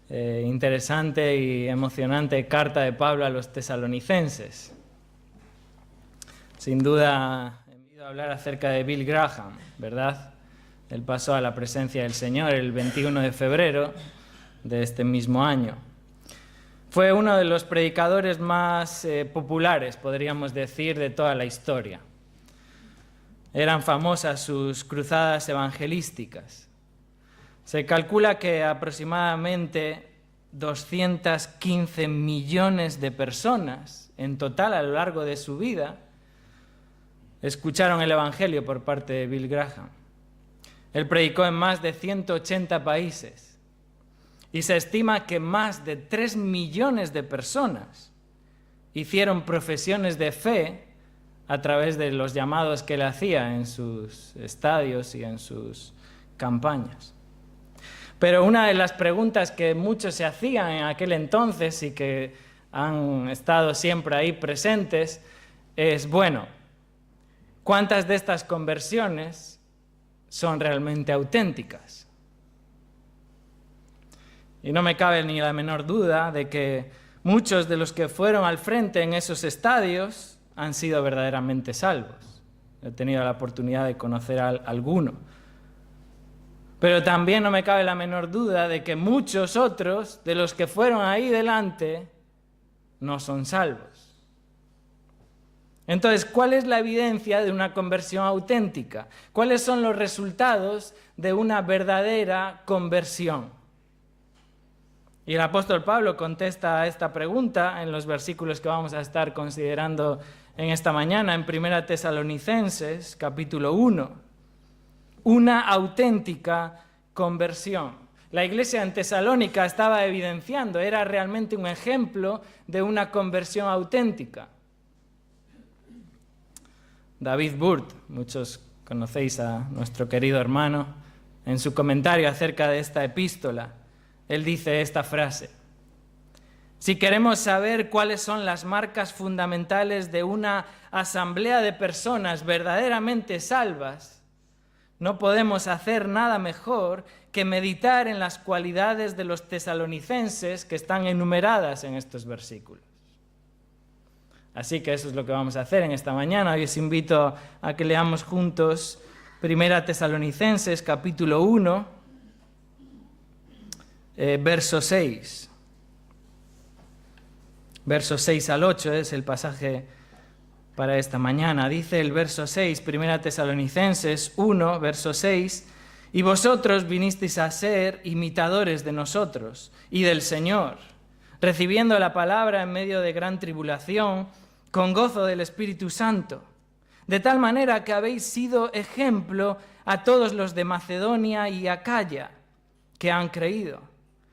interesante y emocionante carta de Pablo a los tesalonicenses. Sin duda, he oído hablar acerca de Bill Graham, ¿verdad? Él pasó a la presencia del Señor el 21 de febrero de este mismo año. Fue uno de los predicadores más populares, podríamos decir, de toda la historia. Eran famosas sus cruzadas evangelísticas. Se calcula que aproximadamente 215 millones de personas en total a lo largo de su vida escucharon el Evangelio por parte de Bill Graham. Él predicó en más de 180 países y se estima que más de 3 millones de personas hicieron profesiones de fe a través de los llamados que él hacía en sus estadios y en sus campañas. Pero una de las preguntas que muchos se hacían en aquel entonces y que han estado siempre ahí presentes es, bueno, ¿cuántas de estas conversiones son realmente auténticas? Y no me cabe ni la menor duda de que muchos de los que fueron al frente en esos estadios han sido verdaderamente salvos. He tenido la oportunidad de conocer a alguno. Pero también no me cabe la menor duda de que muchos otros de los que fueron ahí delante no son salvos. Entonces, ¿cuál es la evidencia de una conversión auténtica? ¿Cuáles son los resultados de una verdadera conversión? Y el apóstol Pablo contesta a esta pregunta en los versículos que vamos a estar considerando en esta mañana, en 1 Tesalonicenses, capítulo 1. Una auténtica conversión. La iglesia en Tesalónica estaba evidenciando, era realmente un ejemplo de una conversión auténtica. David Burt, muchos conocéis a nuestro querido hermano, en su comentario acerca de esta epístola, él dice esta frase: si queremos saber cuáles son las marcas fundamentales de una asamblea de personas verdaderamente salvas, no podemos hacer nada mejor que meditar en las cualidades de los tesalonicenses que están enumeradas en estos versículos. Así que eso es lo que vamos a hacer en esta mañana. Hoy os invito a que leamos juntos 1 Tesalonicenses, capítulo 1, verso 6. Versos 6 al 8 es el pasaje para esta mañana. Dice el verso 6, 1 Tesalonicenses 1, verso 6, y vosotros vinisteis a ser imitadores de nosotros y del Señor, recibiendo la palabra en medio de gran tribulación, con gozo del Espíritu Santo, de tal manera que habéis sido ejemplo a todos los de Macedonia y Acaya que han creído.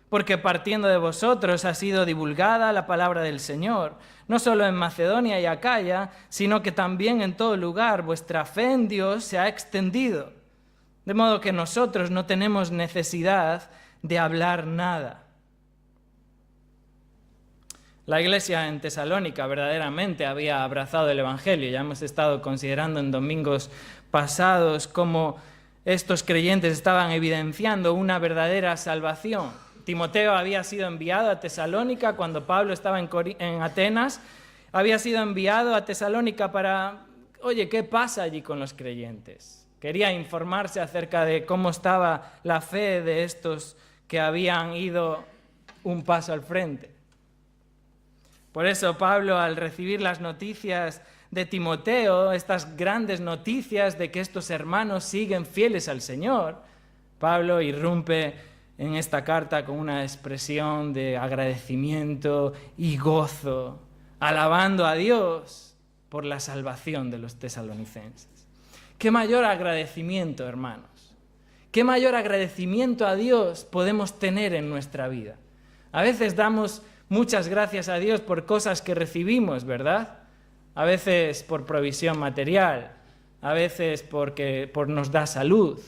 Porque partiendo de vosotros ha sido divulgada la palabra del Señor, no solo en Macedonia y Acaya, sino que también en todo lugar vuestra fe en Dios se ha extendido, de modo que nosotros no tenemos necesidad de hablar nada. La iglesia en Tesalónica verdaderamente había abrazado el Evangelio. Ya hemos estado considerando en domingos pasados cómo estos creyentes estaban evidenciando una verdadera salvación. Timoteo había sido enviado a Tesalónica cuando Pablo estaba en Atenas. Había sido enviado a Tesalónica para, oye, ¿qué pasa allí con los creyentes? Quería informarse acerca de cómo estaba la fe de estos que habían ido un paso al frente. Por eso Pablo, al recibir las noticias de Timoteo, estas grandes noticias de que estos hermanos siguen fieles al Señor, Pablo irrumpe en esta carta con una expresión de agradecimiento y gozo, alabando a Dios por la salvación de los tesalonicenses. ¿Qué mayor agradecimiento, hermanos? ¿Qué mayor agradecimiento a Dios podemos tener en nuestra vida? A veces damos muchas gracias a Dios por cosas que recibimos, ¿verdad? A veces por provisión material, a veces porque nos da salud,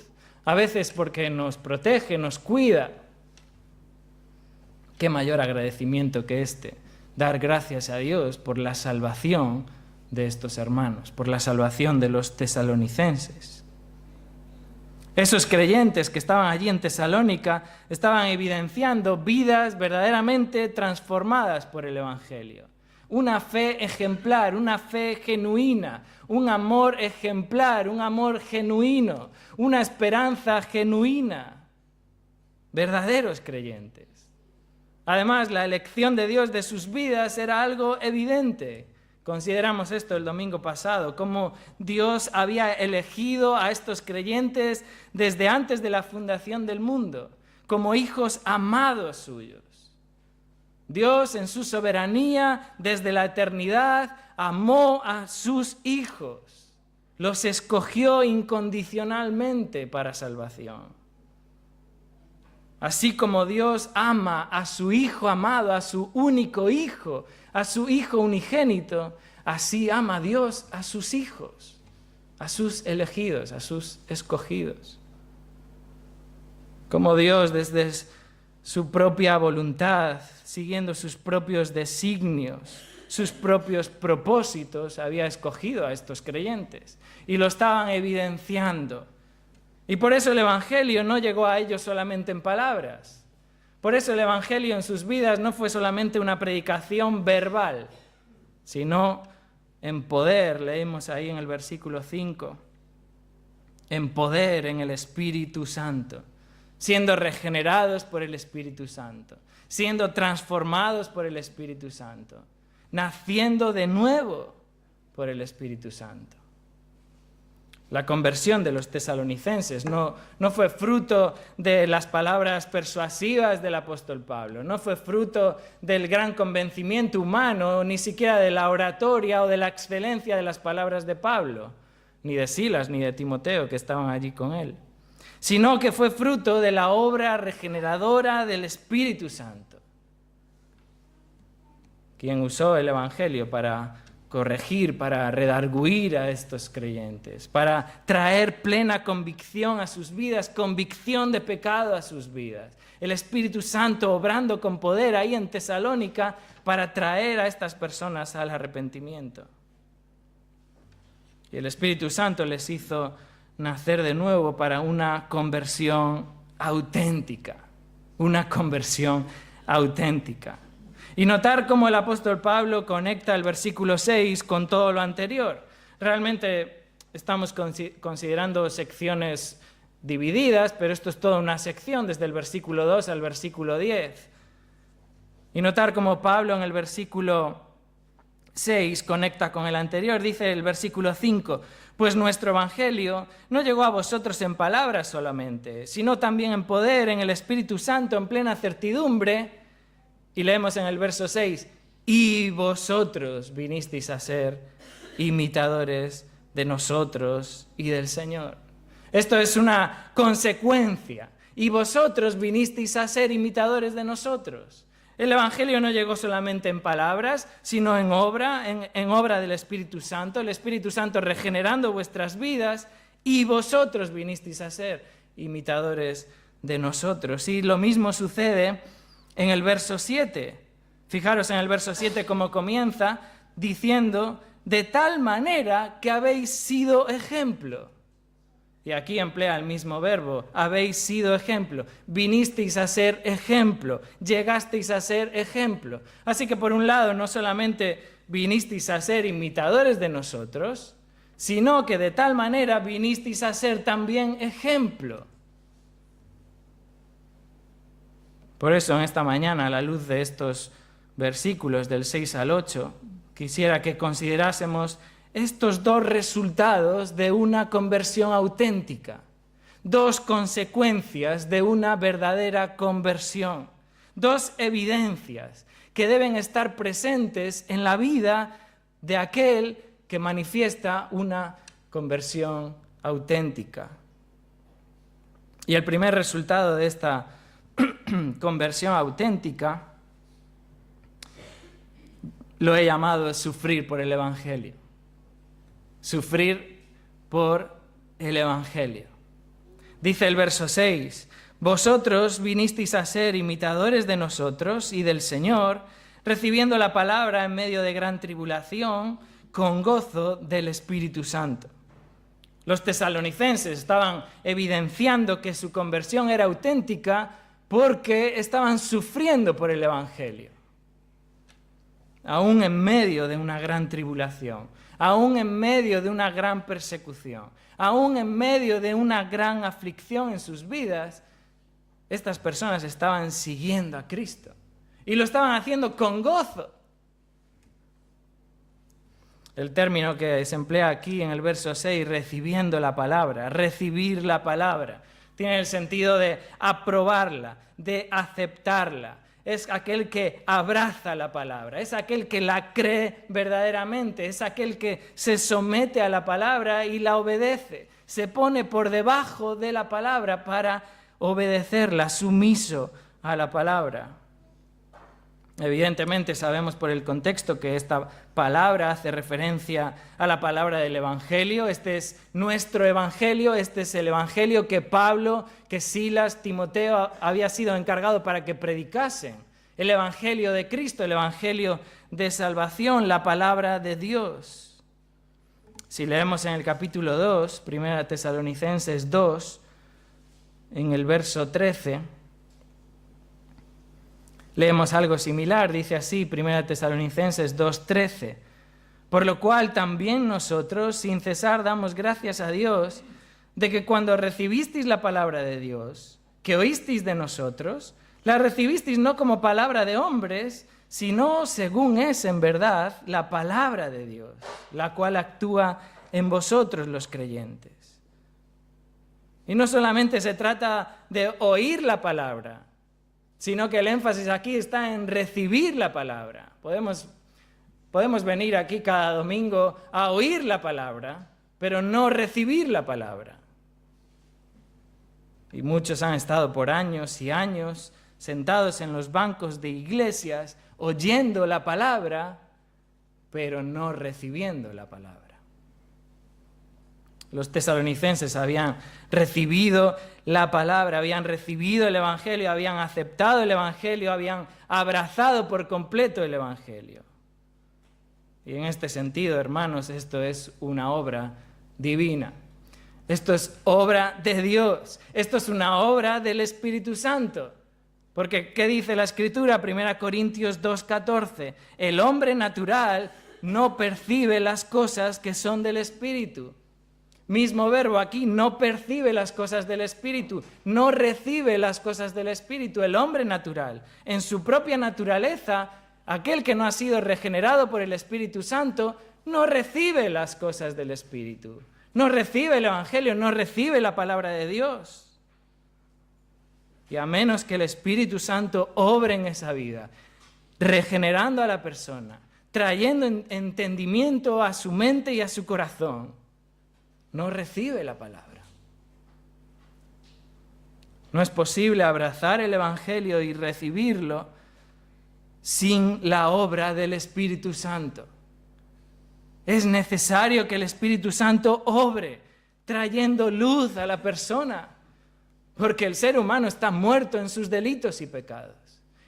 a veces porque nos protege, nos cuida. Qué mayor agradecimiento que este, dar gracias a Dios por la salvación de estos hermanos, por la salvación de los tesalonicenses. Esos creyentes que estaban allí en Tesalónica estaban evidenciando vidas verdaderamente transformadas por el Evangelio. Una fe ejemplar, una fe genuina, un amor ejemplar, un amor genuino, una esperanza genuina. Verdaderos creyentes. Además, la elección de Dios de sus vidas era algo evidente. Consideramos esto el domingo pasado, cómo Dios había elegido a estos creyentes desde antes de la fundación del mundo, como hijos amados suyos. Dios, en su soberanía, desde la eternidad, amó a sus hijos. Los escogió incondicionalmente para salvación. Así como Dios ama a su Hijo amado, a su único Hijo, a su Hijo unigénito, así ama Dios a sus hijos, a sus elegidos, a sus escogidos. Como Dios desde su propia voluntad, siguiendo sus propios designios, sus propios propósitos, había escogido a estos creyentes y lo estaban evidenciando. Y por eso el Evangelio no llegó a ellos solamente en palabras. Por eso el Evangelio en sus vidas no fue solamente una predicación verbal, sino en poder, leemos ahí en el versículo 5, en poder en el Espíritu Santo, siendo regenerados por el Espíritu Santo, siendo transformados por el Espíritu Santo, naciendo de nuevo por el Espíritu Santo. La conversión de los tesalonicenses no fue fruto de las palabras persuasivas del apóstol Pablo, no fue fruto del gran convencimiento humano, ni siquiera de la oratoria o de la excelencia de las palabras de Pablo, ni de Silas ni de Timoteo que estaban allí con él, sino que fue fruto de la obra regeneradora del Espíritu Santo, quien usó el Evangelio para corregir, para redarguir a estos creyentes, para traer plena convicción a sus vidas, convicción de pecado a sus vidas. El Espíritu Santo obrando con poder ahí en Tesalónica para traer a estas personas al arrepentimiento. Y el Espíritu Santo les hizo nacer de nuevo para una conversión auténtica, una conversión auténtica. Y notar cómo el apóstol Pablo conecta el versículo 6 con todo lo anterior. Realmente estamos considerando secciones divididas, pero esto es toda una sección, desde el versículo 2 al versículo 10. Y notar cómo Pablo en el versículo 6 conecta con el anterior. Dice el versículo 5, pues nuestro evangelio no llegó a vosotros en palabras solamente, sino también en poder, en el Espíritu Santo, en plena certidumbre. Y leemos en el verso 6, y vosotros vinisteis a ser imitadores de nosotros y del Señor. Esto es una consecuencia. Y vosotros vinisteis a ser imitadores de nosotros. El Evangelio no llegó solamente en palabras, sino en obra del Espíritu Santo. El Espíritu Santo regenerando vuestras vidas, y vosotros vinisteis a ser imitadores de nosotros. Y lo mismo sucede en el verso 7, fijaros en el verso 7 cómo comienza, diciendo, de tal manera que habéis sido ejemplo. Y aquí emplea el mismo verbo, habéis sido ejemplo, vinisteis a ser ejemplo, llegasteis a ser ejemplo. Así que por un lado no solamente vinisteis a ser imitadores de nosotros, sino que de tal manera vinisteis a ser también ejemplo. Por eso, en esta mañana, a la luz de estos versículos del 6 al 8, quisiera que considerásemos estos dos resultados de una conversión auténtica, dos consecuencias de una verdadera conversión, dos evidencias que deben estar presentes en la vida de aquel que manifiesta una conversión auténtica. Y el primer resultado de esta conversión auténtica lo he llamado sufrir por el Evangelio. Sufrir por el Evangelio. Dice el verso 6, vosotros vinisteis a ser imitadores de nosotros y del Señor, recibiendo la palabra en medio de gran tribulación, con gozo del Espíritu Santo. Los tesalonicenses estaban evidenciando que su conversión era auténtica porque estaban sufriendo por el Evangelio. Aún en medio de una gran tribulación, aún en medio de una gran persecución, aún en medio de una gran aflicción en sus vidas, estas personas estaban siguiendo a Cristo y lo estaban haciendo con gozo. El término que se emplea aquí en el verso 6, recibiendo la palabra, recibir la palabra, tiene el sentido de aprobarla, de aceptarla. Es aquel que abraza la palabra, es aquel que la cree verdaderamente, es aquel que se somete a la palabra y la obedece, se pone por debajo de la palabra para obedecerla, sumiso a la palabra. Evidentemente sabemos por el contexto que esta palabra hace referencia a la palabra del Evangelio. Este es nuestro Evangelio, este es el Evangelio que Pablo, que Silas, Timoteo había sido encargado para que predicasen. El Evangelio de Cristo, el Evangelio de salvación, la palabra de Dios. Si leemos en el capítulo 2, 1 Tesalonicenses 2, en el verso 13... leemos algo similar, dice así, 1 Tesalonicenses 2:13. Por lo cual también nosotros, sin cesar, damos gracias a Dios de que cuando recibisteis la palabra de Dios, que oísteis de nosotros, la recibisteis no como palabra de hombres, sino según es en verdad la palabra de Dios, la cual actúa en vosotros los creyentes. Y no solamente se trata de oír la palabra, sino que el énfasis aquí está en recibir la palabra. Podemos venir aquí cada domingo a oír la palabra, pero no recibir la palabra. Y muchos han estado por años y años sentados en los bancos de iglesias, oyendo la palabra, pero no recibiendo la palabra. Los tesalonicenses habían recibido la palabra, habían recibido el Evangelio, habían aceptado el Evangelio, habían abrazado por completo el Evangelio. Y en este sentido, hermanos, esto es una obra divina. Esto es obra de Dios. Esto es una obra del Espíritu Santo. Porque, ¿qué dice la Escritura? 1 Corintios 2:14. El hombre natural no percibe las cosas que son del Espíritu. Mismo verbo aquí, no percibe las cosas del Espíritu, no recibe las cosas del Espíritu. El hombre natural, en su propia naturaleza, aquel que no ha sido regenerado por el Espíritu Santo, no recibe las cosas del Espíritu, no recibe el Evangelio, no recibe la palabra de Dios. Y a menos que el Espíritu Santo obre en esa vida, regenerando a la persona, trayendo entendimiento a su mente y a su corazón, no recibe la palabra. No es posible abrazar el Evangelio y recibirlo sin la obra del Espíritu Santo. Es necesario que el Espíritu Santo obre, trayendo luz a la persona, porque el ser humano está muerto en sus delitos y pecados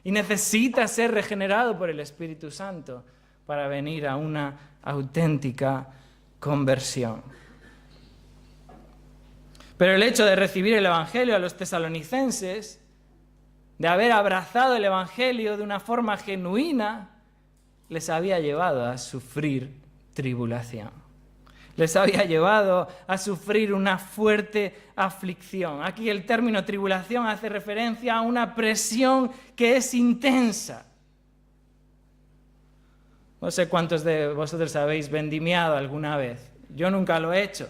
y necesita ser regenerado por el Espíritu Santo para venir a una auténtica conversión. Pero el hecho de recibir el Evangelio a los tesalonicenses, de haber abrazado el Evangelio de una forma genuina, les había llevado a sufrir tribulación. Les había llevado a sufrir una fuerte aflicción. Aquí el término tribulación hace referencia a una presión que es intensa. No sé cuántos de vosotros habéis vendimiado alguna vez. Yo nunca lo he hecho.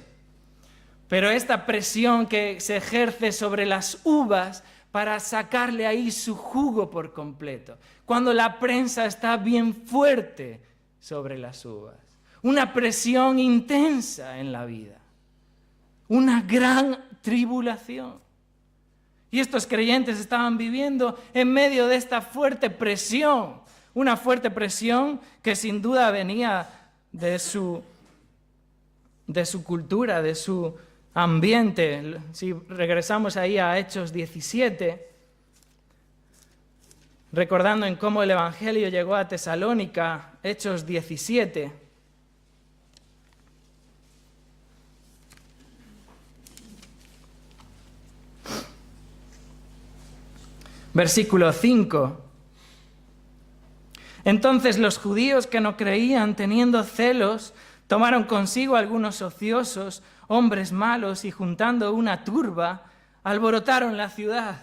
Pero esta presión que se ejerce sobre las uvas para sacarle ahí su jugo por completo, cuando la prensa está bien fuerte sobre las uvas. Una presión intensa en la vida. Una gran tribulación. Y estos creyentes estaban viviendo en medio de esta fuerte presión. Una fuerte presión que sin duda venía de su cultura, de su ambiente. Si regresamos ahí a Hechos 17, recordando en cómo el Evangelio llegó a Tesalónica, Hechos 17. Versículo 5. Entonces los judíos que no creían, teniendo celos, tomaron consigo algunos ociosos, hombres malos, y juntando una turba, alborotaron la ciudad,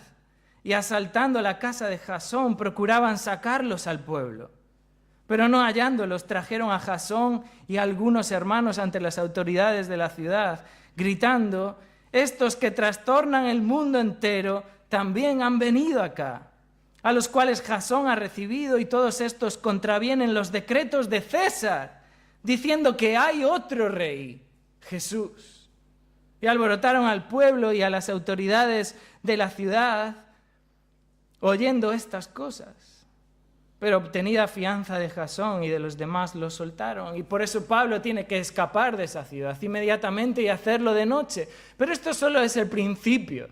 y asaltando la casa de Jasón, procuraban sacarlos al pueblo. Pero no hallándolos, trajeron a Jasón y a algunos hermanos ante las autoridades de la ciudad, gritando: estos que trastornan el mundo entero también han venido acá, a los cuales Jasón ha recibido, y todos estos contravienen los decretos de César, diciendo que hay otro rey, Jesús. Y alborotaron al pueblo y a las autoridades de la ciudad, oyendo estas cosas. Pero obtenida fianza de Jasón y de los demás, los soltaron. Y por eso Pablo tiene que escapar de esa ciudad inmediatamente y hacerlo de noche. Pero esto solo es el principio.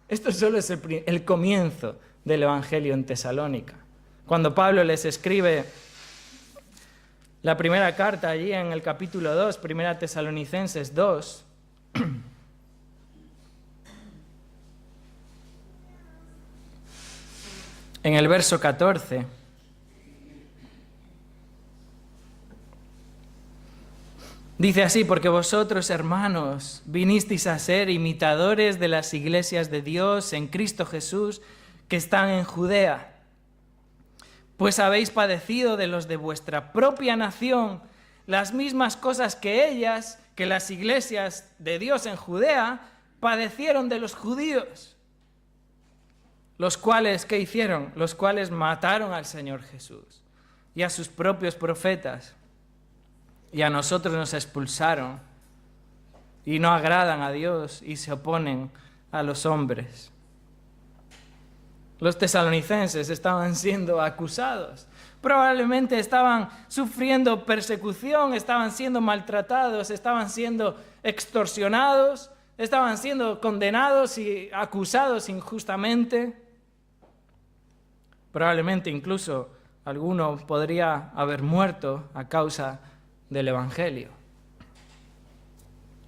Esto solo es el comienzo del Evangelio en Tesalónica. Cuando Pablo les escribe la primera carta allí en el capítulo 2, Primera Tesalonicenses 2, en el verso 14, dice así: porque vosotros, hermanos, vinisteis a ser imitadores de las iglesias de Dios en Cristo Jesús que están en Judea, pues habéis padecido de los de vuestra propia nación las mismas cosas que ellas, que las iglesias de Dios en Judea, padecieron de los judíos, los cuales, ¿qué hicieron? Los cuales mataron al Señor Jesús y a sus propios profetas, y a nosotros nos expulsaron, y no agradan a Dios y se oponen a los hombres. Los tesalonicenses estaban siendo acusados, probablemente estaban sufriendo persecución, estaban siendo maltratados, estaban siendo extorsionados, estaban siendo condenados y acusados injustamente. Probablemente incluso alguno podría haber muerto a causa del Evangelio.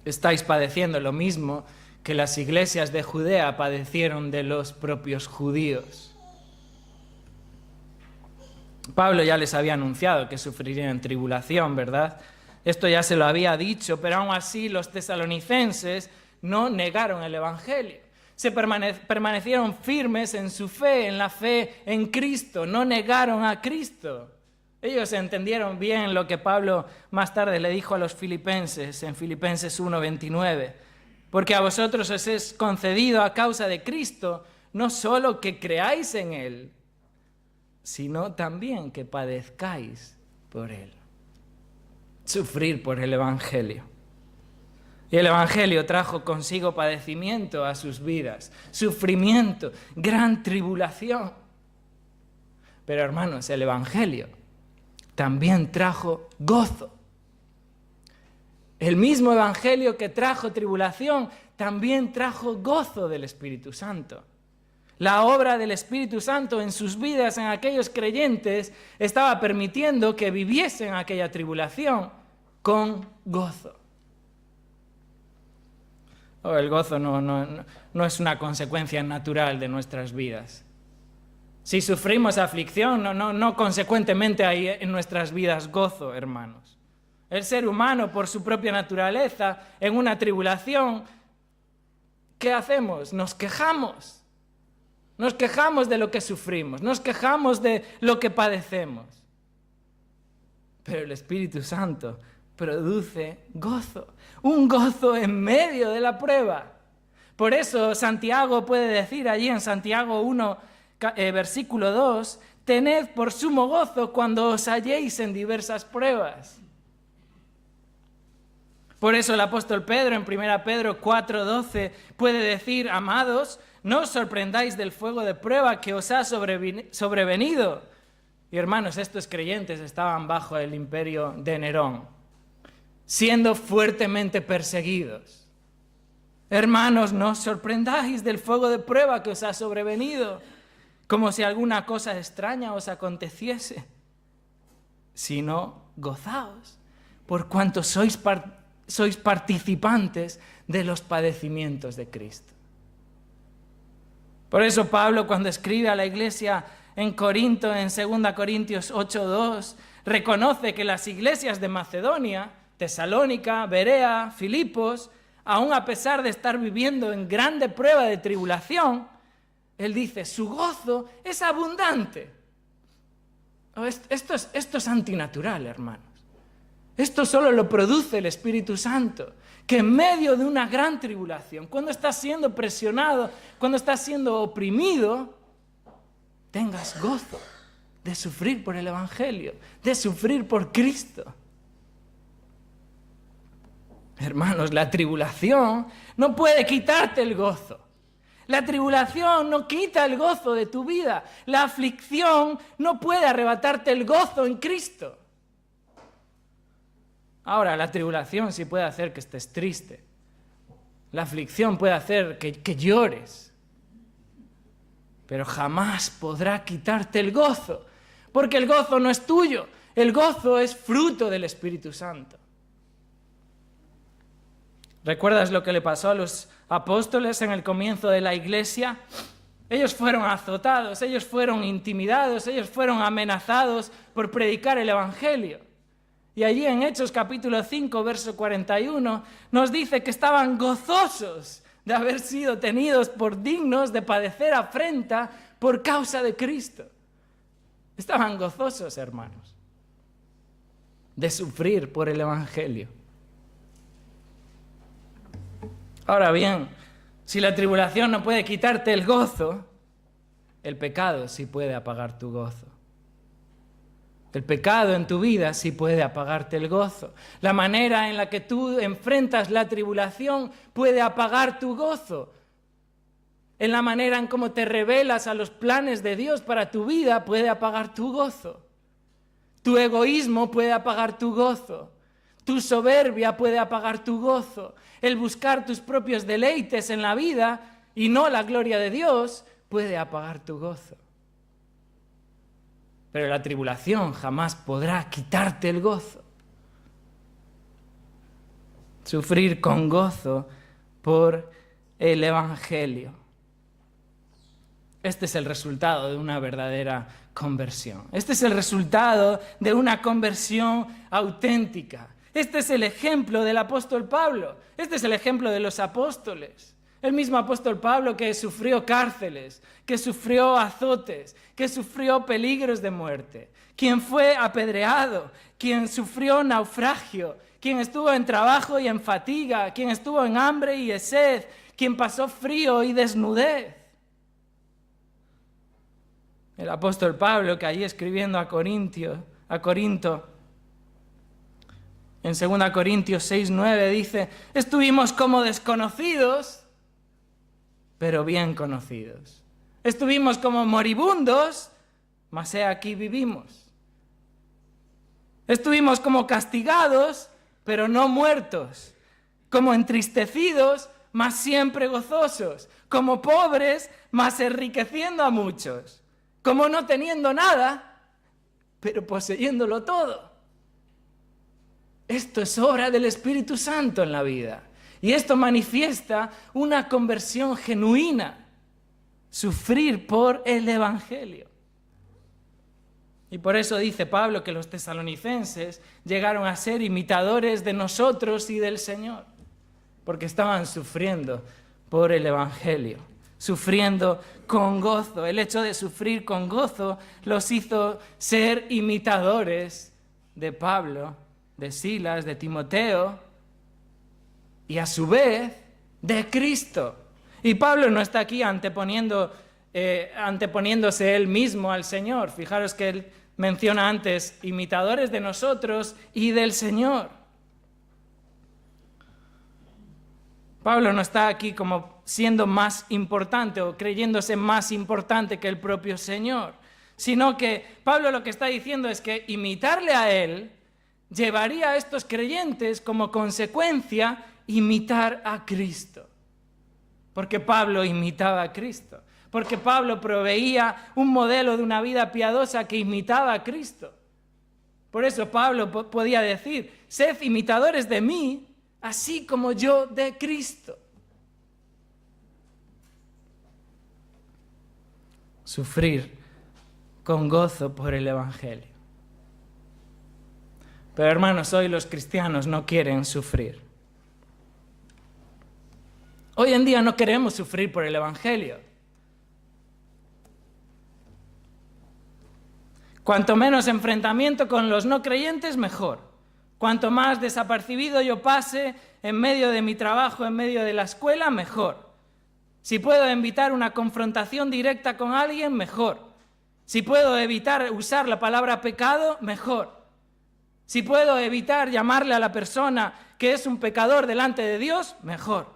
Estáis padeciendo lo mismo que las iglesias de Judea padecieron de los propios judíos. Pablo ya les había anunciado que sufrirían tribulación, ¿verdad? Esto ya se lo había dicho, pero aún así los tesalonicenses no negaron el Evangelio. Se permanecieron firmes en su fe, en la fe en Cristo, no negaron a Cristo. Ellos entendieron bien lo que Pablo más tarde le dijo a los filipenses en Filipenses 1:29. Porque a vosotros os es concedido a causa de Cristo no solo que creáis en Él, sino también que padezcáis por Él. Sufrir por el Evangelio. Y el Evangelio trajo consigo padecimiento a sus vidas, sufrimiento, gran tribulación. Pero hermanos, el Evangelio también trajo gozo. El mismo Evangelio que trajo tribulación también trajo gozo del Espíritu Santo. La obra del Espíritu Santo en sus vidas, en aquellos creyentes, estaba permitiendo que viviesen aquella tribulación con gozo. El gozo no es una consecuencia natural de nuestras vidas. Si sufrimos aflicción, no consecuentemente hay en nuestras vidas gozo, hermanos. El ser humano, por su propia naturaleza, en una tribulación, ¿qué hacemos? Nos quejamos. Nos quejamos de lo que sufrimos, nos quejamos de lo que padecemos. Pero el Espíritu Santo produce gozo, un gozo en medio de la prueba. Por eso Santiago puede decir allí en Santiago 1, versículo 2, tened por sumo gozo cuando os halléis en diversas pruebas. Por eso el apóstol Pedro en 1 Pedro 4:12 puede decir: amados, no os sorprendáis del fuego de prueba que os ha sobrevenido. Y hermanos, estos creyentes estaban bajo el imperio de Nerón, siendo fuertemente perseguidos. Hermanos, no os sorprendáis del fuego de prueba que os ha sobrevenido, como si alguna cosa extraña os aconteciese, sino gozaos, por cuanto sois participantes de los padecimientos de Cristo. Por eso Pablo, cuando escribe a la iglesia en Corinto, en 2 Corintios 8:2, reconoce que las iglesias de Macedonia, Tesalónica, Berea, Filipos, aun a pesar de estar viviendo en grande prueba de tribulación, él dice, su gozo es abundante. Esto es antinatural, hermanos. Esto solo lo produce el Espíritu Santo, que en medio de una gran tribulación, cuando estás siendo presionado, cuando estás siendo oprimido, tengas gozo de sufrir por el Evangelio, de sufrir por Cristo. Hermanos, la tribulación no puede quitarte el gozo. La tribulación no quita el gozo de tu vida. La aflicción no puede arrebatarte el gozo en Cristo. Ahora, la tribulación sí puede hacer que estés triste. La aflicción puede hacer que llores. Pero jamás podrá quitarte el gozo, porque el gozo no es tuyo. El gozo es fruto del Espíritu Santo. ¿Recuerdas lo que le pasó a los apóstoles en el comienzo de la iglesia? Ellos fueron azotados, ellos fueron intimidados, ellos fueron amenazados por predicar el Evangelio. Y allí en Hechos capítulo 5, verso 41, nos dice que estaban gozosos de haber sido tenidos por dignos de padecer afrenta por causa de Cristo. Estaban gozosos, hermanos, de sufrir por el Evangelio. Ahora bien, si la tribulación no puede quitarte el gozo, el pecado sí puede apagar tu gozo. El pecado en tu vida sí puede apagarte el gozo. La manera en la que tú enfrentas la tribulación puede apagar tu gozo. En la manera en cómo te revelas a los planes de Dios para tu vida puede apagar tu gozo. Tu egoísmo puede apagar tu gozo. Tu soberbia puede apagar tu gozo. El buscar tus propios deleites en la vida y no la gloria de Dios puede apagar tu gozo. Pero la tribulación jamás podrá quitarte el gozo. Sufrir con gozo por el Evangelio. Este es el resultado de una verdadera conversión. Este es el resultado de una conversión auténtica. Este es el ejemplo del apóstol Pablo. Este es el ejemplo de los apóstoles. El mismo apóstol Pablo que sufrió cárceles, que sufrió azotes, que sufrió peligros de muerte, quien fue apedreado, quien sufrió naufragio, quien estuvo en trabajo y en fatiga, quien estuvo en hambre y en sed, quien pasó frío y desnudez. El apóstol Pablo, que allí escribiendo a Corinto, en 2 Corintios 6:9 dice, estuvimos como desconocidos, pero bien conocidos. Estuvimos como moribundos, mas he aquí vivimos. Estuvimos como castigados, pero no muertos. Como entristecidos, mas siempre gozosos. Como pobres, mas enriqueciendo a muchos. Como no teniendo nada, pero poseyéndolo todo. Esto es obra del Espíritu Santo en la vida. Y esto manifiesta una conversión genuina. Sufrir por el Evangelio. Y por eso dice Pablo que los tesalonicenses llegaron a ser imitadores de nosotros y del Señor. Porque estaban sufriendo por el Evangelio. Sufriendo con gozo. El hecho de sufrir con gozo los hizo ser imitadores de Pablo, de Silas, de Timoteo y a su vez de Cristo. Y Pablo no está aquí anteponiéndose él mismo al Señor. Fijaros que él menciona antes imitadores de nosotros y del Señor. Pablo no está aquí como siendo más importante o creyéndose más importante que el propio Señor, sino que Pablo lo que está diciendo es que imitarle a él llevaría a estos creyentes como consecuencia imitar a Cristo. Porque Pablo imitaba a Cristo. Porque Pablo proveía un modelo de una vida piadosa que imitaba a Cristo. Por eso Pablo podía decir, sed imitadores de mí, así como yo de Cristo. sufrir con gozo por el Evangelio. Pero hermanos, hoy los cristianos no quieren sufrir. Hoy en día no queremos sufrir por el Evangelio. Cuanto menos enfrentamiento con los no creyentes, mejor. Cuanto más desapercibido yo pase en medio de mi trabajo, en medio de la escuela, mejor. Si puedo evitar una confrontación directa con alguien, mejor. Si puedo evitar usar la palabra pecado, mejor. Si puedo evitar llamarle a la persona que es un pecador delante de Dios, mejor.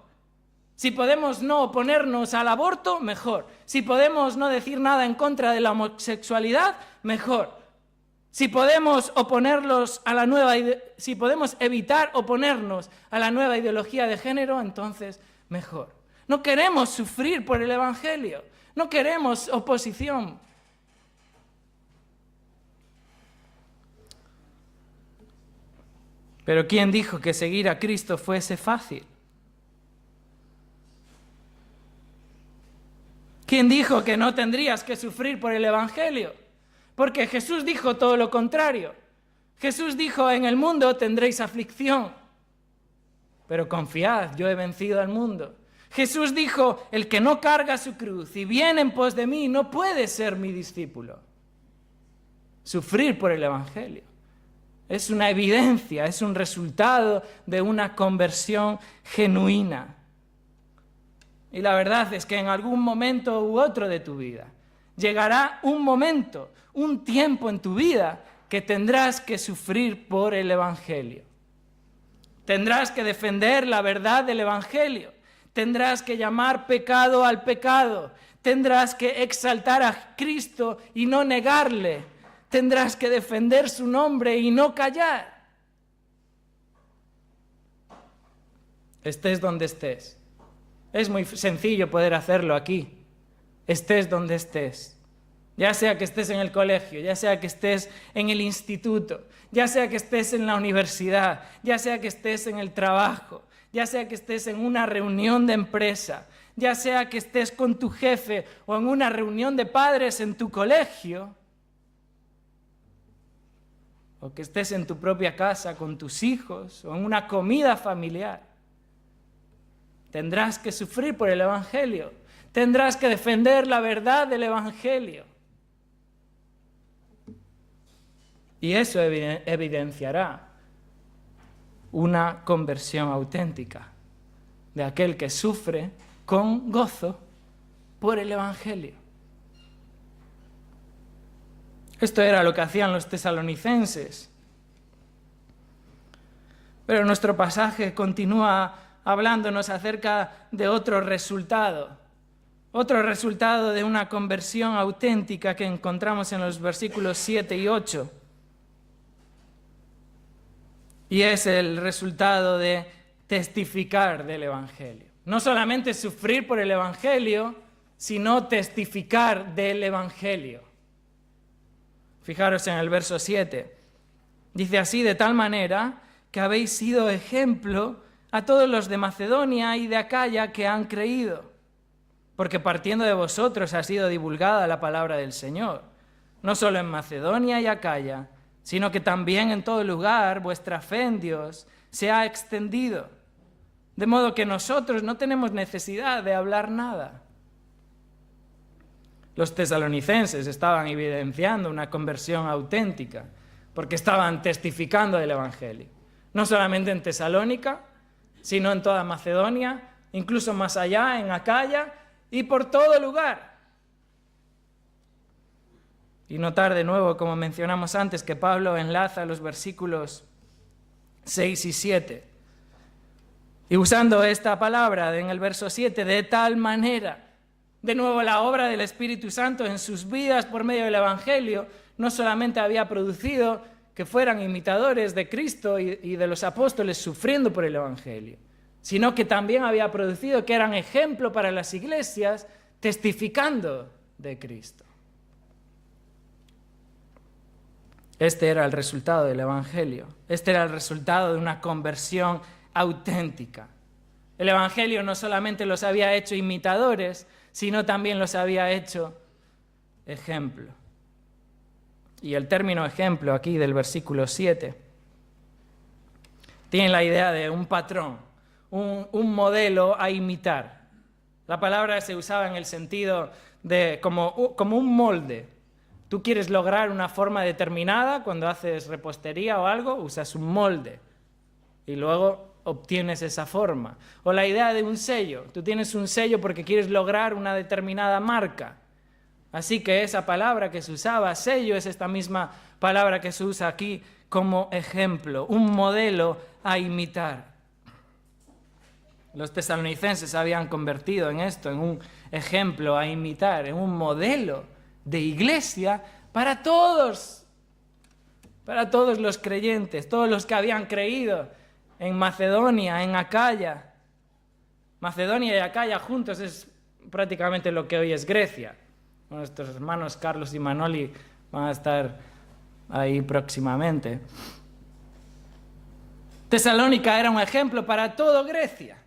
Si podemos no oponernos al aborto, mejor. Si podemos no decir nada en contra de la homosexualidad, mejor. Si podemos si podemos evitar oponernos a la nueva ideología de género, entonces mejor. No queremos sufrir por el Evangelio. No queremos oposición. Pero ¿quién dijo que seguir a Cristo fuese fácil? ¿Quién dijo que no tendrías que sufrir por el Evangelio? Porque Jesús dijo todo lo contrario. Jesús dijo, en el mundo tendréis aflicción, pero confiad, yo he vencido al mundo. Jesús dijo, el que no carga su cruz y viene en pos de mí no puede ser mi discípulo. Sufrir por el Evangelio es una evidencia, es un resultado de una conversión genuina. Y la verdad es que en algún momento u otro de tu vida llegará un momento, un tiempo en tu vida que tendrás que sufrir por el Evangelio. Tendrás que defender la verdad del Evangelio. Tendrás que llamar pecado al pecado. Tendrás que exaltar a Cristo y no negarle. Tendrás que defender su nombre y no callar. Estés donde estés. Es muy sencillo poder hacerlo aquí. Estés donde estés. Ya sea que estés en el colegio, ya sea que estés en el instituto, ya sea que estés en la universidad, ya sea que estés en el trabajo, ya sea que estés en una reunión de empresa, ya sea que estés con tu jefe o en una reunión de padres en tu colegio, o que estés en tu propia casa con tus hijos o en una comida familiar. Tendrás que sufrir por el Evangelio. Tendrás que defender la verdad del Evangelio. Y eso evidenciará una conversión auténtica de aquel que sufre con gozo por el Evangelio. Esto era lo que hacían los tesalonicenses. Pero nuestro pasaje continúa hablándonos acerca de otro resultado de una conversión auténtica que encontramos en los versículos 7 y 8. Y es el resultado de testificar del Evangelio. No solamente sufrir por el Evangelio, sino testificar del Evangelio. Fijaros en el verso 7. Dice así, de tal manera que habéis sido ejemplo a todos los de Macedonia y de Acaya que han creído, porque partiendo de vosotros ha sido divulgada la palabra del Señor, no solo en Macedonia y Acaya, sino que también en todo lugar vuestra fe en Dios se ha extendido, de modo que nosotros no tenemos necesidad de hablar nada. Los tesalonicenses estaban evidenciando una conversión auténtica, porque estaban testificando del Evangelio, no solamente en Tesalónica, sino en toda Macedonia, incluso más allá, en Acaya y por todo lugar. Y notar de nuevo, como mencionamos antes, que Pablo enlaza los versículos 6 y 7. Y usando esta palabra en el verso 7, de tal manera, de nuevo la obra del Espíritu Santo en sus vidas por medio del Evangelio, no solamente había producido que fueran imitadores de Cristo y de los apóstoles sufriendo por el Evangelio, sino que también había producido que eran ejemplo para las iglesias testificando de Cristo. Este era el resultado del Evangelio. Este era el resultado de una conversión auténtica. El Evangelio no solamente los había hecho imitadores, sino también los había hecho ejemplo. Y el término ejemplo aquí del versículo 7 tiene la idea de un patrón, un modelo a imitar. La palabra se usaba en el sentido de como un molde. Tú quieres lograr una forma determinada cuando haces repostería o algo, usas un molde y luego obtienes esa forma. O la idea de un sello. Tú tienes un sello porque quieres lograr una determinada marca. Así que esa palabra que se usaba, sello, es esta misma palabra que se usa aquí como ejemplo, un modelo a imitar. Los tesalonicenses se habían convertido en esto, en un ejemplo a imitar, en un modelo de iglesia para todos los creyentes, todos los que habían creído en Macedonia, en Acaya. Macedonia y Acaya juntos es prácticamente lo que hoy es Grecia. Nuestros hermanos Carlos y Manoli van a estar ahí próximamente. Tesalónica era un ejemplo para toda Grecia.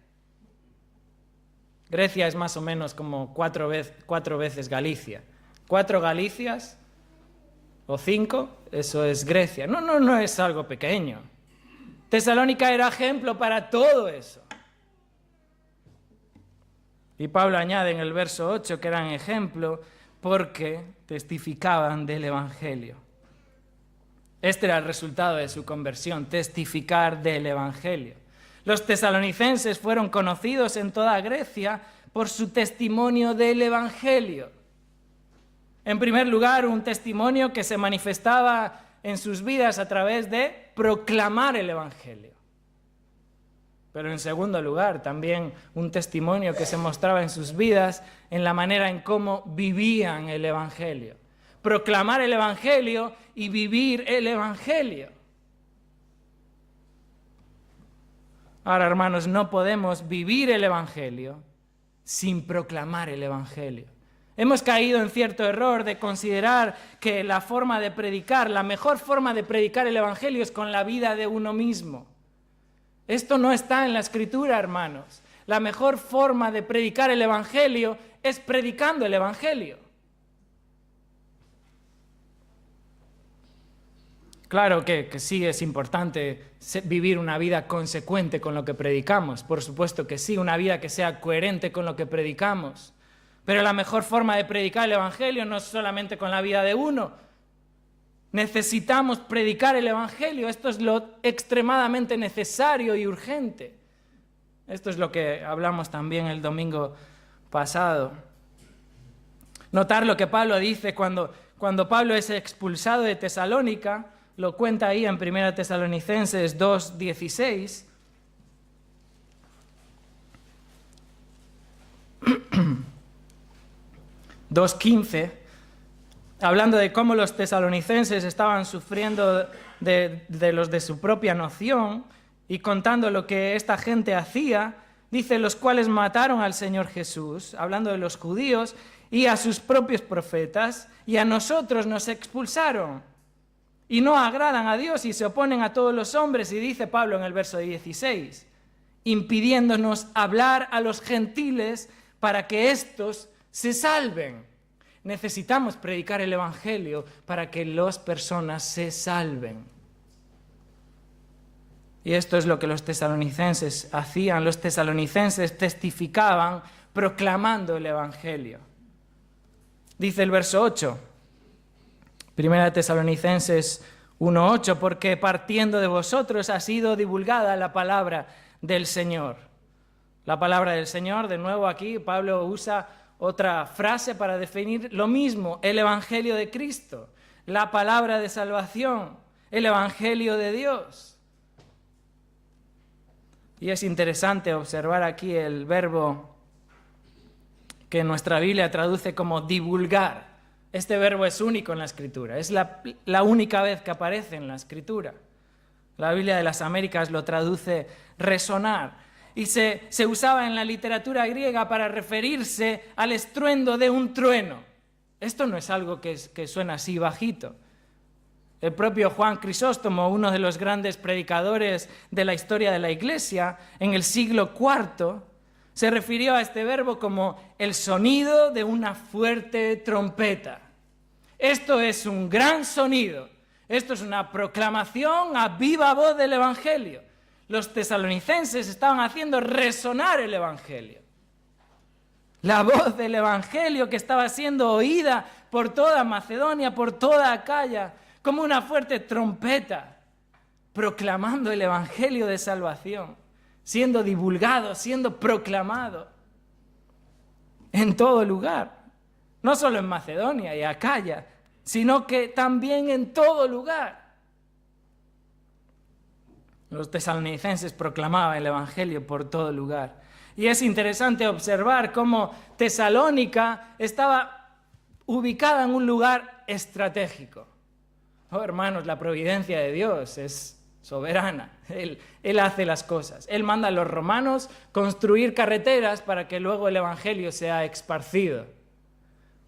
Grecia es más o menos como cuatro veces Galicia. 4 Galicias o 5, eso es Grecia. No es algo pequeño. Tesalónica era ejemplo para todo eso. Y Pablo añade en el verso 8 que eran ejemplo porque testificaban del Evangelio. Este era el resultado de su conversión, testificar del Evangelio. Los tesalonicenses fueron conocidos en toda Grecia por su testimonio del Evangelio. En primer lugar, un testimonio que se manifestaba en sus vidas a través de proclamar el Evangelio. Pero en segundo lugar, también un testimonio que se mostraba en sus vidas en la manera en cómo vivían el Evangelio. Proclamar el Evangelio y vivir el Evangelio. Ahora, hermanos, no podemos vivir el Evangelio sin proclamar el Evangelio. Hemos caído en cierto error de considerar que la mejor forma de predicar el Evangelio es con la vida de uno mismo. Esto no está en la Escritura, hermanos. La mejor forma de predicar el Evangelio es predicando el Evangelio. Claro que sí es importante vivir una vida consecuente con lo que predicamos. Por supuesto que sí, una vida que sea coherente con lo que predicamos. Pero la mejor forma de predicar el Evangelio no es solamente con la vida de uno. Necesitamos predicar el Evangelio. Esto es lo extremadamente necesario y urgente. Esto es lo que hablamos también el domingo pasado. Notar lo que Pablo dice cuando Pablo es expulsado de Tesalónica, lo cuenta ahí en 1 Tesalonicenses 2:16. Hablando de cómo los tesalonicenses estaban sufriendo de los de su propia nación y contando lo que esta gente hacía, dice, los cuales mataron al Señor Jesús, hablando de los judíos, y a sus propios profetas, y a nosotros nos expulsaron, y no agradan a Dios y se oponen a todos los hombres, y dice Pablo en el verso 16, impidiéndonos hablar a los gentiles para que éstos se salven. Necesitamos predicar el Evangelio para que las personas se salven. Y esto es lo que los tesalonicenses hacían. Los tesalonicenses testificaban proclamando el Evangelio. Dice el verso 8, 1 Tesalonicenses 1:8, porque partiendo de vosotros ha sido divulgada la palabra del Señor. La palabra del Señor, de nuevo aquí Pablo usa otra frase para definir lo mismo, el Evangelio de Cristo, la palabra de salvación, el Evangelio de Dios. Y es interesante observar aquí el verbo que nuestra Biblia traduce como divulgar. Este verbo es único en la Escritura, es la única vez que aparece en la Escritura. La Biblia de las Américas lo traduce resonar. Y se usaba en la literatura griega para referirse al estruendo de un trueno. Esto no es algo que suena así bajito. El propio Juan Crisóstomo, uno de los grandes predicadores de la historia de la Iglesia, en el siglo IV, se refirió a este verbo como el sonido de una fuerte trompeta. Esto es un gran sonido. Esto es una proclamación a viva voz del Evangelio. Los tesalonicenses estaban haciendo resonar el Evangelio. La voz del Evangelio que estaba siendo oída por toda Macedonia, por toda Acaya, como una fuerte trompeta, proclamando el Evangelio de salvación, siendo divulgado, siendo proclamado en todo lugar. No solo en Macedonia y Acaya, sino que también en todo lugar. Los tesalonicenses proclamaban el Evangelio por todo lugar. Y es interesante observar cómo Tesalónica estaba ubicada en un lugar estratégico. Oh, hermanos, la providencia de Dios es soberana. Él hace las cosas. Él manda a los romanos construir carreteras para que luego el Evangelio sea esparcido.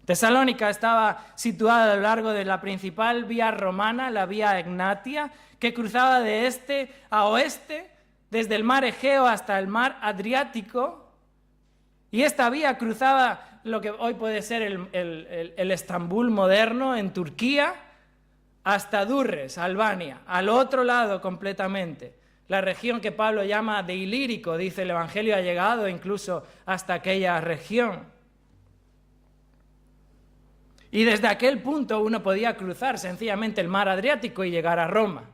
Tesalónica estaba situada a lo largo de la principal vía romana, la vía Egnatia, que cruzaba de este a oeste, desde el mar Egeo hasta el mar Adriático, y esta vía cruzaba lo que hoy puede ser el Estambul moderno en Turquía, hasta Durres, Albania, al otro lado completamente. La región que Pablo llama de Ilírico, dice el Evangelio ha llegado incluso hasta aquella región. Y desde aquel punto uno podía cruzar sencillamente el mar Adriático y llegar a Roma.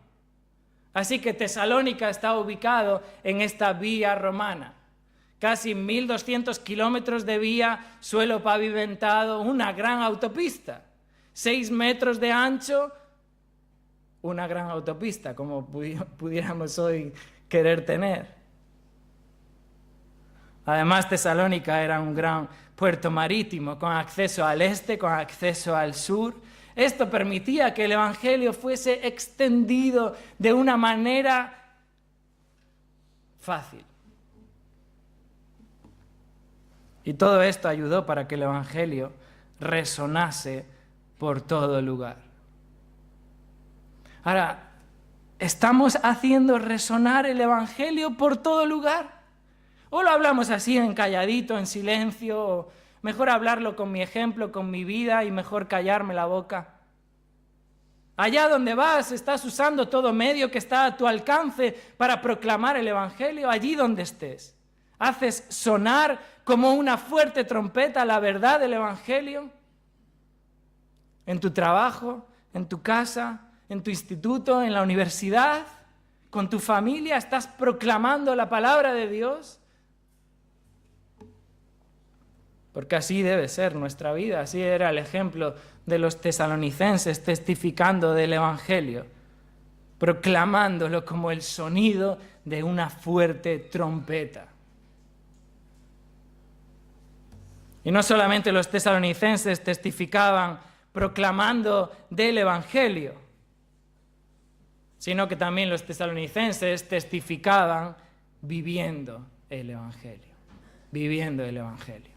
Así que Tesalónica está ubicado en esta vía romana. Casi 1.200 kilómetros de vía, suelo pavimentado, una gran autopista. 6 metros de ancho, una gran autopista, como pudiéramos hoy querer tener. Además, Tesalónica era un gran puerto marítimo, con acceso al este, con acceso al sur. Esto permitía que el Evangelio fuese extendido de una manera fácil. Y todo esto ayudó para que el Evangelio resonase por todo lugar. Ahora, ¿estamos haciendo resonar el Evangelio por todo lugar? ¿O lo hablamos así en calladito, en silencio? ¿O mejor hablarlo con mi ejemplo, con mi vida y mejor callarme la boca? Allá donde vas, estás usando todo medio que está a tu alcance para proclamar el Evangelio, allí donde estés. ¿Haces sonar como una fuerte trompeta la verdad del Evangelio? ¿En tu trabajo, en tu casa, en tu instituto, en la universidad, con tu familia? ¿Estás proclamando la palabra de Dios? Porque así debe ser nuestra vida, así era el ejemplo de los tesalonicenses testificando del Evangelio, proclamándolo como el sonido de una fuerte trompeta. Y no solamente los tesalonicenses testificaban proclamando del Evangelio, sino que también los tesalonicenses testificaban viviendo el Evangelio, viviendo el Evangelio.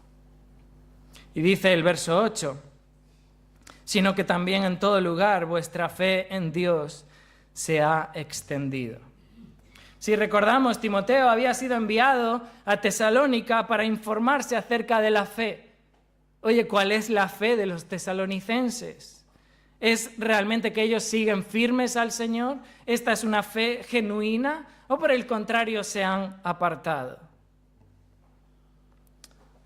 Y dice el verso 8, sino que también en todo lugar vuestra fe en Dios se ha extendido. Si recordamos, Timoteo había sido enviado a Tesalónica para informarse acerca de la fe. Oye, ¿cuál es la fe de los tesalonicenses? ¿Es realmente que ellos siguen firmes al Señor? ¿Esta es una fe genuina? ¿O por el contrario se han apartado?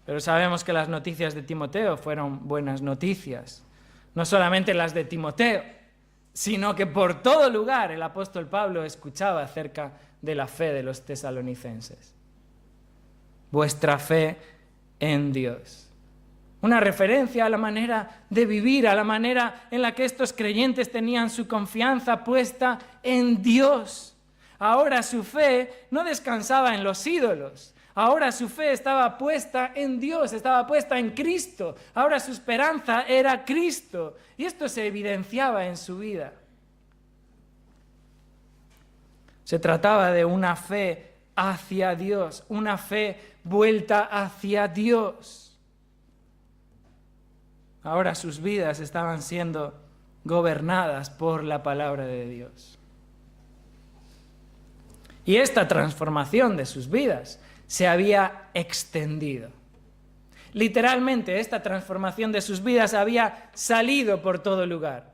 Pero sabemos que las noticias de Timoteo fueron buenas noticias. No solamente las de Timoteo, sino que por todo lugar el apóstol Pablo escuchaba acerca de la fe de los tesalonicenses. Vuestra fe en Dios. Una referencia a la manera de vivir, a la manera en la que estos creyentes tenían su confianza puesta en Dios. Ahora su fe no descansaba en los ídolos. Ahora su fe estaba puesta en Dios, estaba puesta en Cristo. Ahora su esperanza era Cristo. Y esto se evidenciaba en su vida. Se trataba de una fe hacia Dios, una fe vuelta hacia Dios. Ahora sus vidas estaban siendo gobernadas por la palabra de Dios. Y esta transformación de sus vidas se había extendido. Literalmente, esta transformación de sus vidas había salido por todo lugar.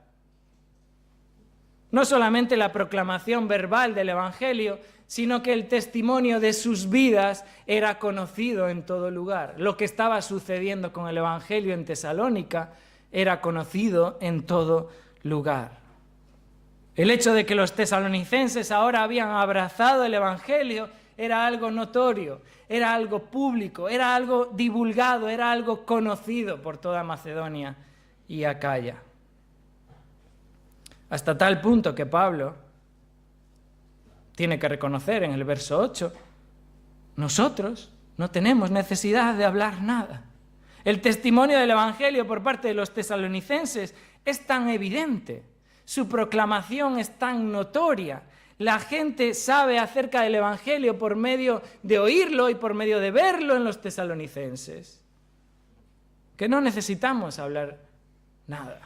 No solamente la proclamación verbal del Evangelio, sino que el testimonio de sus vidas era conocido en todo lugar. Lo que estaba sucediendo con el Evangelio en Tesalónica era conocido en todo lugar. El hecho de que los tesalonicenses ahora habían abrazado el Evangelio era algo notorio, era algo público, era algo divulgado, era algo conocido por toda Macedonia y Acaya. Hasta tal punto que Pablo tiene que reconocer en el verso 8, nosotros no tenemos necesidad de hablar nada. El testimonio del Evangelio por parte de los tesalonicenses es tan evidente, su proclamación es tan notoria, la gente sabe acerca del Evangelio por medio de oírlo y por medio de verlo en los tesalonicenses, que no necesitamos hablar nada.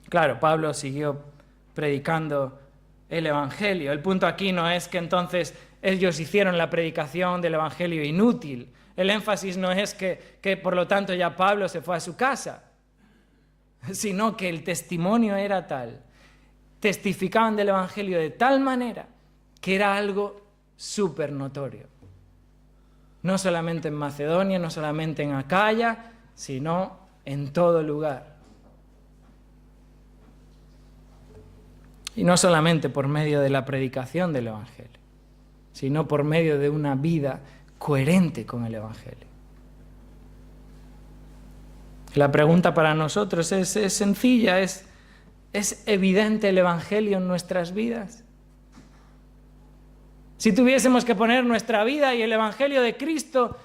Claro, Pablo siguió predicando el Evangelio. El punto aquí no es que entonces ellos hicieron la predicación del Evangelio inútil. El énfasis no es que por lo tanto ya Pablo se fue a su casa, sino que el testimonio era tal, testificaban del Evangelio de tal manera que era algo súper notorio. No solamente en Macedonia, no solamente en Acaya, sino en todo lugar. Y no solamente por medio de la predicación del Evangelio, sino por medio de una vida coherente con el Evangelio. La pregunta para nosotros es sencilla, ¿es evidente el Evangelio en nuestras vidas? Si tuviésemos que poner nuestra vida y el Evangelio de Cristo,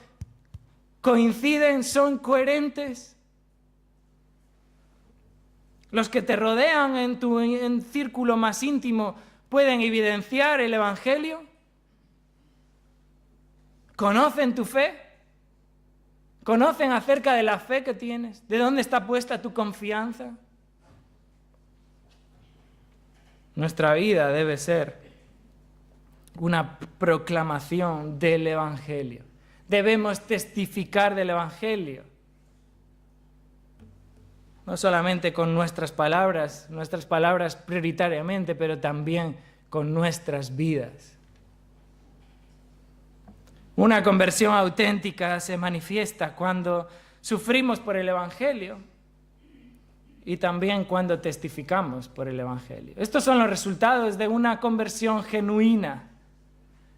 ¿coinciden, son coherentes? Los que te rodean en tu círculo más íntimo pueden evidenciar el Evangelio. ¿Conocen tu fe? ¿Conocen acerca de la fe que tienes? ¿De dónde está puesta tu confianza? Nuestra vida debe ser una proclamación del Evangelio. Debemos testificar del Evangelio. No solamente con nuestras palabras prioritariamente, pero también con nuestras vidas. Una conversión auténtica se manifiesta cuando sufrimos por el Evangelio y también cuando testificamos por el Evangelio. Estos son los resultados de una conversión genuina.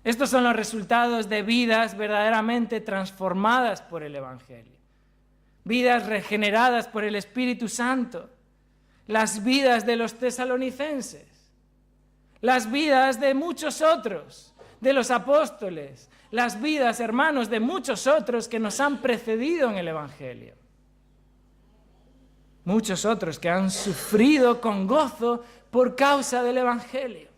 Estos son los resultados de vidas verdaderamente transformadas por el Evangelio. Vidas regeneradas por el Espíritu Santo. Las vidas de los tesalonicenses. Las vidas de muchos otros, de los apóstoles. Las vidas, hermanos, de muchos otros que nos han precedido en el Evangelio. Muchos otros que han sufrido con gozo por causa del Evangelio.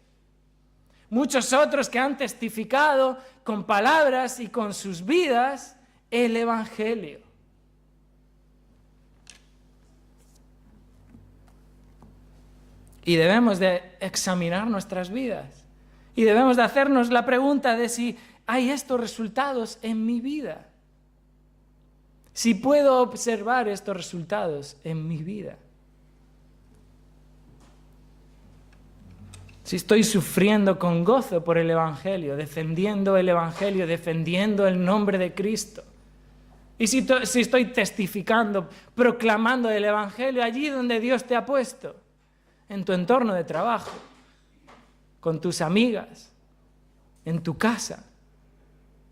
Muchos otros que han testificado con palabras y con sus vidas el Evangelio. Y debemos de examinar nuestras vidas. Y debemos de hacernos la pregunta de si hay estos resultados en mi vida. Si puedo observar estos resultados en mi vida. Si estoy sufriendo con gozo por el Evangelio, defendiendo el Evangelio, defendiendo el nombre de Cristo. Y si estoy testificando, proclamando el Evangelio allí donde Dios te ha puesto. En tu entorno de trabajo, con tus amigas, en tu casa,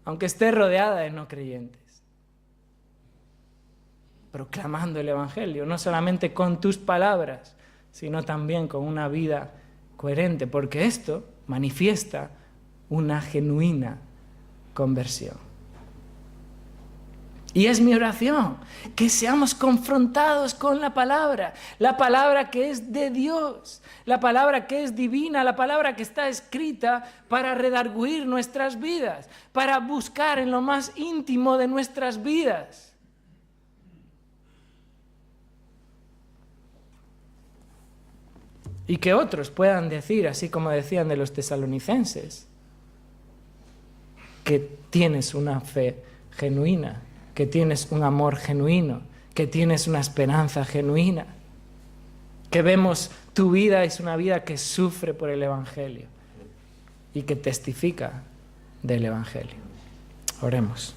aunque estés rodeada de no creyentes. Proclamando el Evangelio, no solamente con tus palabras, sino también con una vida coherente, porque esto manifiesta una genuina conversión. Y es mi oración, que seamos confrontados con la palabra que es de Dios, la palabra que es divina, la palabra que está escrita para redarguir nuestras vidas, para buscar en lo más íntimo de nuestras vidas. Y que otros puedan decir, así como decían de los tesalonicenses, que tienes una fe genuina, que tienes un amor genuino, que tienes una esperanza genuina, que vemos tu vida es una vida que sufre por el Evangelio y que testifica del Evangelio. Oremos.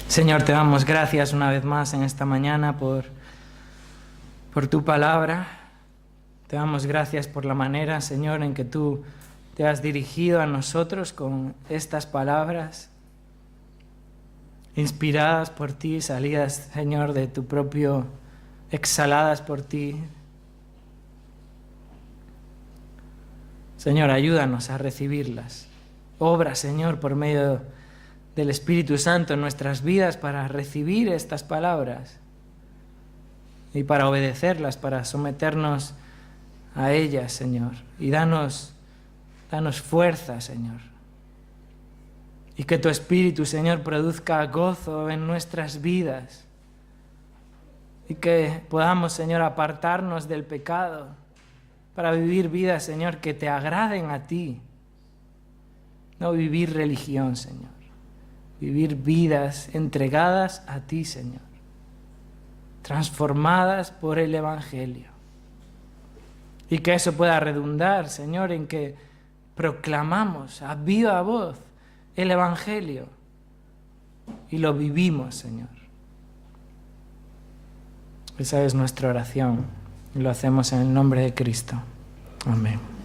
Señor, te damos gracias una vez más en esta mañana por tu palabra. Te damos gracias por la manera, Señor, en que tú te has dirigido a nosotros con estas palabras, inspiradas por ti, salidas, Señor, de tu propio, exhaladas por ti. Señor, ayúdanos a recibirlas. Obra, Señor, por medio del Espíritu Santo en nuestras vidas para recibir estas palabras y para obedecerlas, para someternos a ellas, Señor. Y danos fuerza, Señor. Y que tu Espíritu, Señor, produzca gozo en nuestras vidas. Y que podamos, Señor, apartarnos del pecado para vivir vidas, Señor, que te agraden a ti. No vivir religión, Señor. Vivir vidas entregadas a ti, Señor. Transformadas por el Evangelio. Y que eso pueda redundar, Señor, en que proclamamos a viva voz el Evangelio y lo vivimos, Señor. Esa es nuestra oración y lo hacemos en el nombre de Cristo. Amén.